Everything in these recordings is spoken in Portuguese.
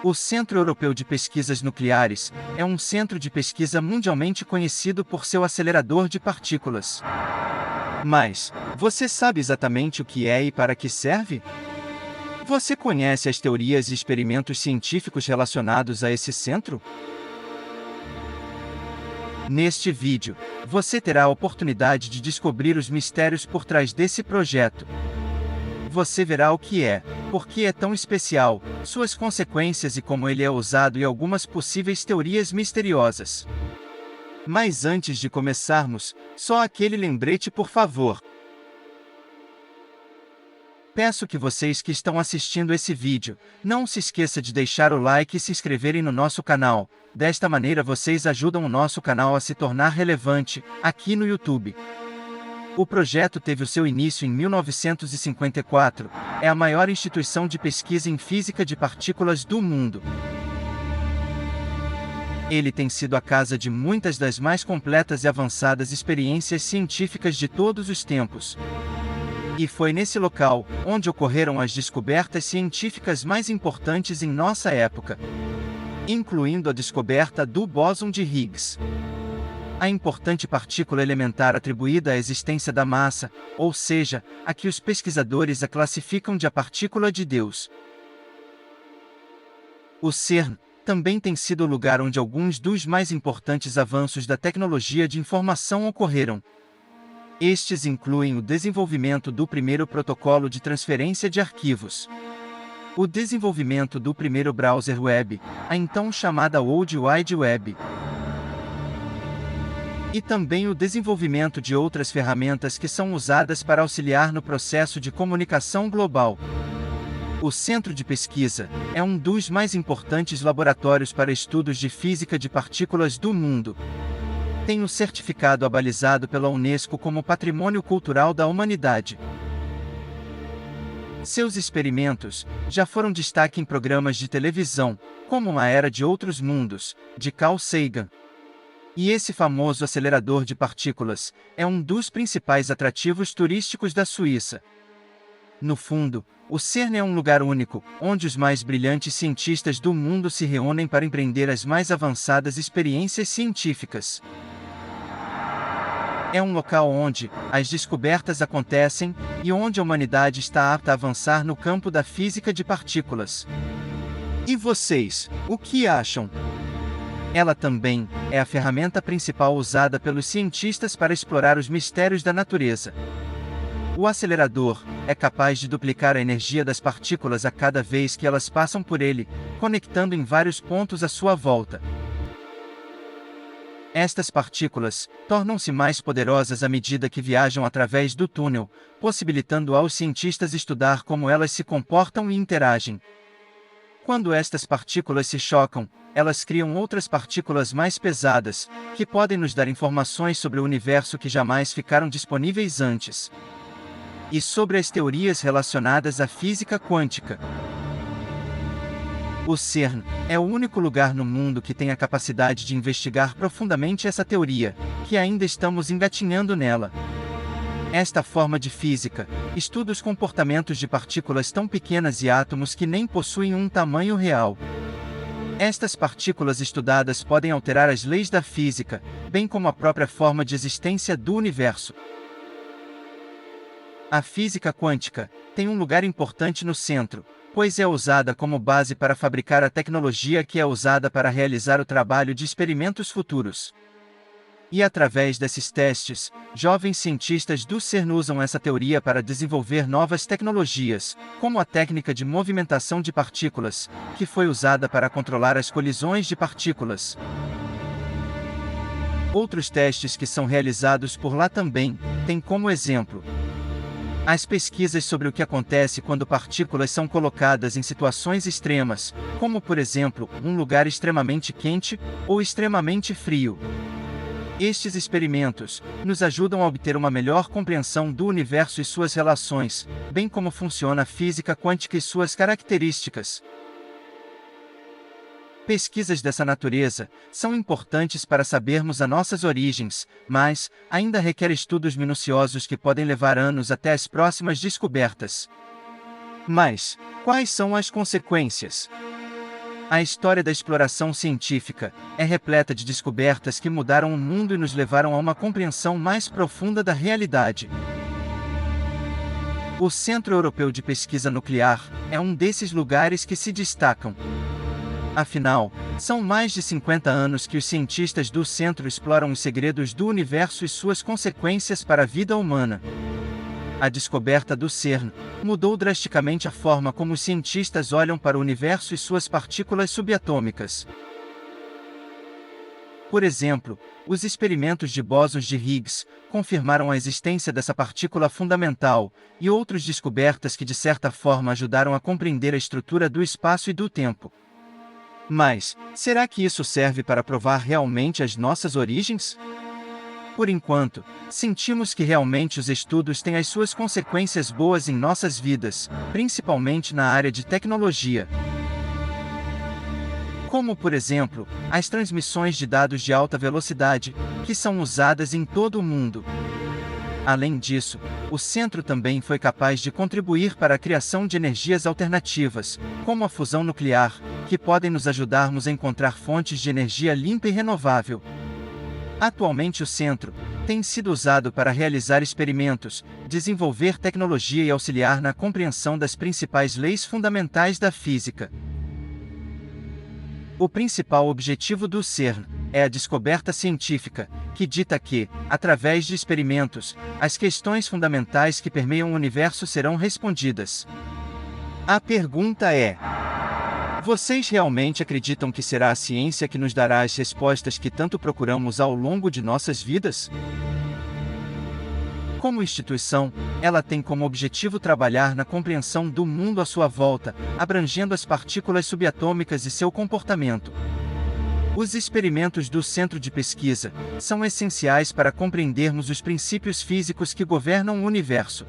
O Centro Europeu de Pesquisas Nucleares é um centro de pesquisa mundialmente conhecido por seu acelerador de partículas. Mas, você sabe exatamente o que é e para que serve? Você conhece as teorias e experimentos científicos relacionados a esse centro? Neste vídeo, você terá a oportunidade de descobrir os mistérios por trás desse projeto. Você verá o que é, por que é tão especial, suas consequências e como ele é usado e algumas possíveis teorias misteriosas. Mas antes de começarmos, só aquele lembrete, por favor. Peço que vocês que estão assistindo esse vídeo, não se esqueça de deixar o like e se inscreverem no nosso canal. Desta maneira vocês ajudam o nosso canal a se tornar relevante, aqui no YouTube. O projeto teve o seu início em 1954, é a maior instituição de pesquisa em física de partículas do mundo. Ele tem sido a casa de muitas das mais completas e avançadas experiências científicas de todos os tempos. E foi nesse local onde ocorreram as descobertas científicas mais importantes em nossa época, incluindo a descoberta do bóson de Higgs, a importante partícula elementar atribuída à existência da massa, ou seja, a que os pesquisadores a classificam de a partícula de Deus. O CERN também tem sido o lugar onde alguns dos mais importantes avanços da tecnologia de informação ocorreram. Estes incluem o desenvolvimento do primeiro protocolo de transferência de arquivos, o desenvolvimento do primeiro browser web, a então chamada World Wide Web, e também o desenvolvimento de outras ferramentas que são usadas para auxiliar no processo de comunicação global. O Centro de Pesquisa é um dos mais importantes laboratórios para estudos de física de partículas do mundo. Tem o certificado abalizado pela Unesco como Patrimônio Cultural da Humanidade. Seus experimentos já foram destaque em programas de televisão, como Uma Era de Outros Mundos, de Carl Sagan. E esse famoso acelerador de partículas é um dos principais atrativos turísticos da Suíça. No fundo, o CERN é um lugar único, onde os mais brilhantes cientistas do mundo se reúnem para empreender as mais avançadas experiências científicas. É um local onde as descobertas acontecem e onde a humanidade está apta a avançar no campo da física de partículas. E vocês, o que acham? Ela também é a ferramenta principal usada pelos cientistas para explorar os mistérios da natureza. O acelerador é capaz de duplicar a energia das partículas a cada vez que elas passam por ele, conectando em vários pontos à sua volta. Estas partículas tornam-se mais poderosas à medida que viajam através do túnel, possibilitando aos cientistas estudar como elas se comportam e interagem. Quando estas partículas se chocam, elas criam outras partículas mais pesadas, que podem nos dar informações sobre o universo que jamais ficaram disponíveis antes. E sobre as teorias relacionadas à física quântica. O CERN é o único lugar no mundo que tem a capacidade de investigar profundamente essa teoria, que ainda estamos engatinhando nela. Esta forma de física estuda os comportamentos de partículas tão pequenas e átomos que nem possuem um tamanho real. Estas partículas estudadas podem alterar as leis da física, bem como a própria forma de existência do universo. A física quântica tem um lugar importante no centro, pois é usada como base para fabricar a tecnologia que é usada para realizar o trabalho de experimentos futuros. E através desses testes, jovens cientistas do CERN usam essa teoria para desenvolver novas tecnologias, como a técnica de movimentação de partículas, que foi usada para controlar as colisões de partículas. Outros testes que são realizados por lá também têm como exemplo as pesquisas sobre o que acontece quando partículas são colocadas em situações extremas, como por exemplo, um lugar extremamente quente ou extremamente frio. Estes experimentos nos ajudam a obter uma melhor compreensão do universo e suas relações, bem como funciona a física quântica e suas características. Pesquisas dessa natureza são importantes para sabermos as nossas origens, mas ainda requer estudos minuciosos que podem levar anos até as próximas descobertas. Mas quais são as consequências? A história da exploração científica é repleta de descobertas que mudaram o mundo e nos levaram a uma compreensão mais profunda da realidade. O Centro Europeu de Pesquisa Nuclear é um desses lugares que se destacam. Afinal, são mais de 50 anos que os cientistas do centro exploram os segredos do universo e suas consequências para a vida humana. A descoberta do CERN mudou drasticamente a forma como os cientistas olham para o universo e suas partículas subatômicas. Por exemplo, os experimentos de bósons de Higgs confirmaram a existência dessa partícula fundamental, e outras descobertas que de certa forma ajudaram a compreender a estrutura do espaço e do tempo. Mas, será que isso serve para provar realmente as nossas origens? Por enquanto, sentimos que realmente os estudos têm as suas consequências boas em nossas vidas, principalmente na área de tecnologia. Como, por exemplo, as transmissões de dados de alta velocidade, que são usadas em todo o mundo. Além disso, o centro também foi capaz de contribuir para a criação de energias alternativas, como a fusão nuclear, que podem nos ajudarmos a encontrar fontes de energia limpa e renovável. Atualmente o centro tem sido usado para realizar experimentos, desenvolver tecnologia e auxiliar na compreensão das principais leis fundamentais da física. O principal objetivo do CERN é a descoberta científica, que dita que, através de experimentos, as questões fundamentais que permeiam o universo serão respondidas. A pergunta é: vocês realmente acreditam que será a ciência que nos dará as respostas que tanto procuramos ao longo de nossas vidas? Como instituição, ela tem como objetivo trabalhar na compreensão do mundo à sua volta, abrangendo as partículas subatômicas e seu comportamento. Os experimentos do Centro de Pesquisa são essenciais para compreendermos os princípios físicos que governam o universo.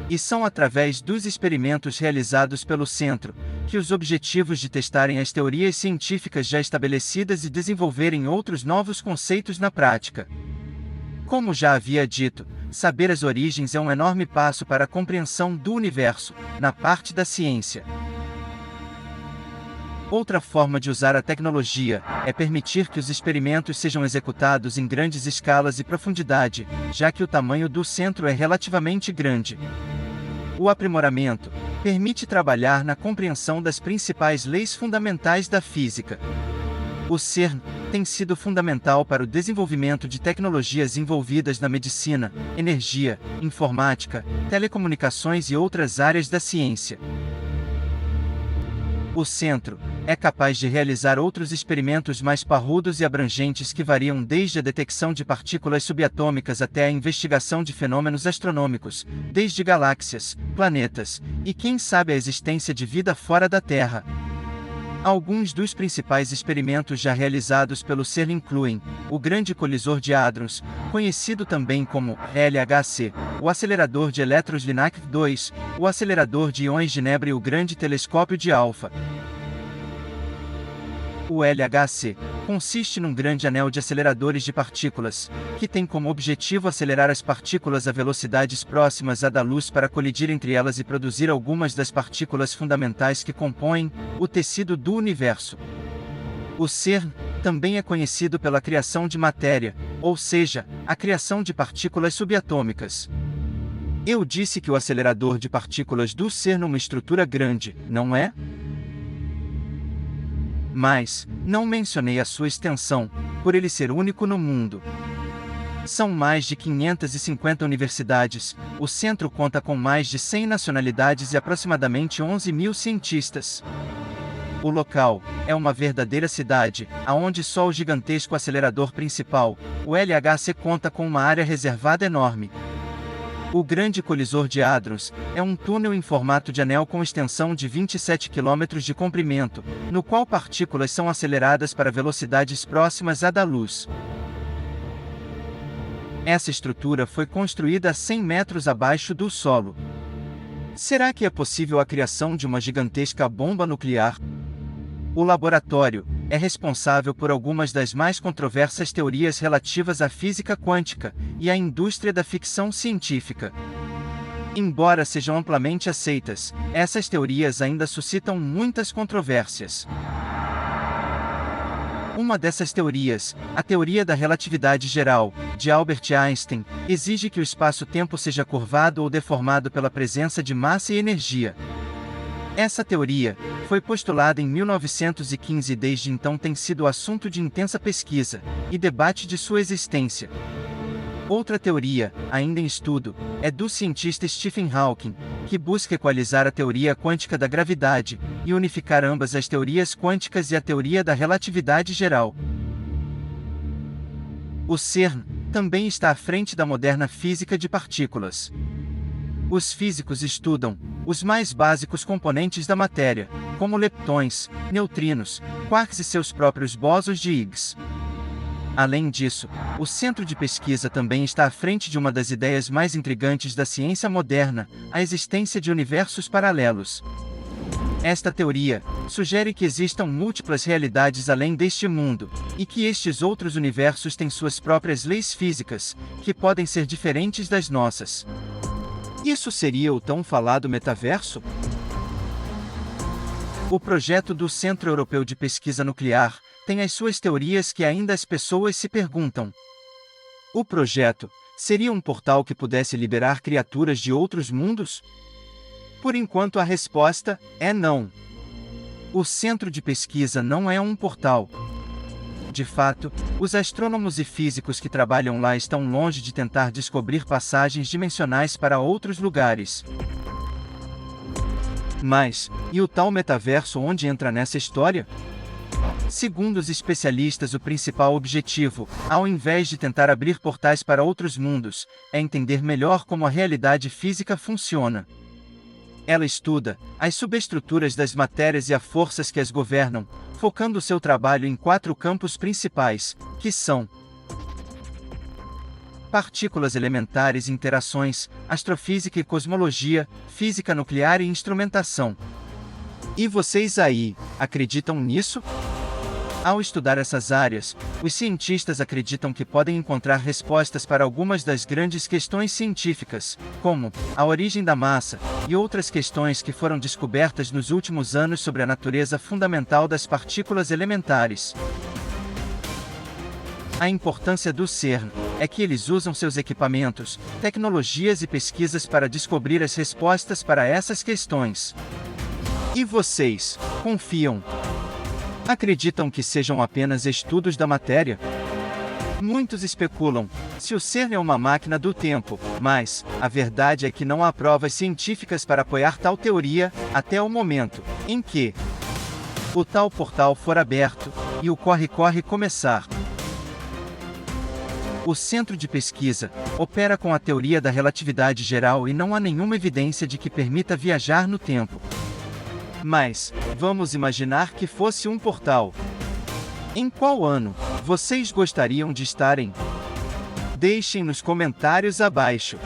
E são através dos experimentos realizados pelo Centro que os objetivos de testarem as teorias científicas já estabelecidas e desenvolverem outros novos conceitos na prática. Como já havia dito, saber as origens é um enorme passo para a compreensão do universo, na parte da ciência. Outra forma de usar a tecnologia é permitir que os experimentos sejam executados em grandes escalas e profundidade, já que o tamanho do centro é relativamente grande. O aprimoramento permite trabalhar na compreensão das principais leis fundamentais da física. O CERN tem sido fundamental para o desenvolvimento de tecnologias envolvidas na medicina, energia, informática, telecomunicações e outras áreas da ciência. O centro é capaz de realizar outros experimentos mais parrudos e abrangentes que variam desde a detecção de partículas subatômicas até a investigação de fenômenos astronômicos, desde galáxias, planetas, e quem sabe a existência de vida fora da Terra. Alguns dos principais experimentos já realizados pelo CERN incluem o Grande Colisor de Hadrons, conhecido também como LHC, o acelerador de elétrons LINAC 2, o acelerador de íons de Nebra e o Grande Telescópio de Alfa. O LHC consiste num grande anel de aceleradores de partículas, que tem como objetivo acelerar as partículas a velocidades próximas à da luz para colidir entre elas e produzir algumas das partículas fundamentais que compõem o tecido do universo. O CERN também é conhecido pela criação de matéria, ou seja, a criação de partículas subatômicas. Eu disse que o acelerador de partículas do CERN é uma estrutura grande, não é? Mas não mencionei a sua extensão, por ele ser único no mundo. São mais de 550 universidades, o centro conta com mais de 100 nacionalidades e aproximadamente 11 mil cientistas. O local é uma verdadeira cidade, aonde só o gigantesco acelerador principal, o LHC, conta com uma área reservada enorme. O Grande Colisor de Hadrons é um túnel em formato de anel com extensão de 27 km de comprimento, no qual partículas são aceleradas para velocidades próximas à da luz. Essa estrutura foi construída a 100 metros abaixo do solo. Será que é possível a criação de uma gigantesca bomba nuclear? O laboratório é responsável por algumas das mais controversas teorias relativas à física quântica e à indústria da ficção científica. Embora sejam amplamente aceitas, essas teorias ainda suscitam muitas controvérsias. Uma dessas teorias, a teoria da relatividade geral, de Albert Einstein, exige que o espaço-tempo seja curvado ou deformado pela presença de massa e energia. Essa teoria foi postulada em 1915 e desde então tem sido assunto de intensa pesquisa e debate de sua existência. Outra teoria, ainda em estudo, é do cientista Stephen Hawking, que busca equalizar a teoria quântica da gravidade e unificar ambas as teorias quânticas e a teoria da relatividade geral. O CERN também está à frente da moderna física de partículas. Os físicos estudam os mais básicos componentes da matéria, como leptões, neutrinos, quarks e seus próprios bósons de Higgs. Além disso, o centro de pesquisa também está à frente de uma das ideias mais intrigantes da ciência moderna, a existência de universos paralelos. Esta teoria sugere que existam múltiplas realidades além deste mundo, e que estes outros universos têm suas próprias leis físicas, que podem ser diferentes das nossas. Isso seria o tão falado metaverso? O projeto do Centro Europeu de Pesquisa Nuclear tem as suas teorias que ainda as pessoas se perguntam. O projeto seria um portal que pudesse liberar criaturas de outros mundos? Por enquanto a resposta é não. O centro de pesquisa não é um portal. De fato, os astrônomos e físicos que trabalham lá estão longe de tentar descobrir passagens dimensionais para outros lugares. Mas, e o tal metaverso onde entra nessa história? Segundo os especialistas, o principal objetivo, ao invés de tentar abrir portais para outros mundos, é entender melhor como a realidade física funciona. Ela estuda as subestruturas das matérias e as forças que as governam, focando seu trabalho em 4 campos principais, que são partículas elementares e interações, astrofísica e cosmologia, física nuclear e instrumentação. E vocês aí, acreditam nisso? Ao estudar essas áreas, os cientistas acreditam que podem encontrar respostas para algumas das grandes questões científicas, como a origem da massa, e outras questões que foram descobertas nos últimos anos sobre a natureza fundamental das partículas elementares. A importância do CERN é que eles usam seus equipamentos, tecnologias e pesquisas para descobrir as respostas para essas questões. E vocês, confiam? Acreditam que sejam apenas estudos da matéria? Muitos especulam se o CERN é uma máquina do tempo, mas a verdade é que não há provas científicas para apoiar tal teoria, até o momento em que o tal portal for aberto e o corre-corre começar. O centro de pesquisa opera com a teoria da relatividade geral e não há nenhuma evidência de que permita viajar no tempo. Mas, vamos imaginar que fosse um portal. Em qual ano vocês gostariam de estarem? Deixem nos comentários abaixo.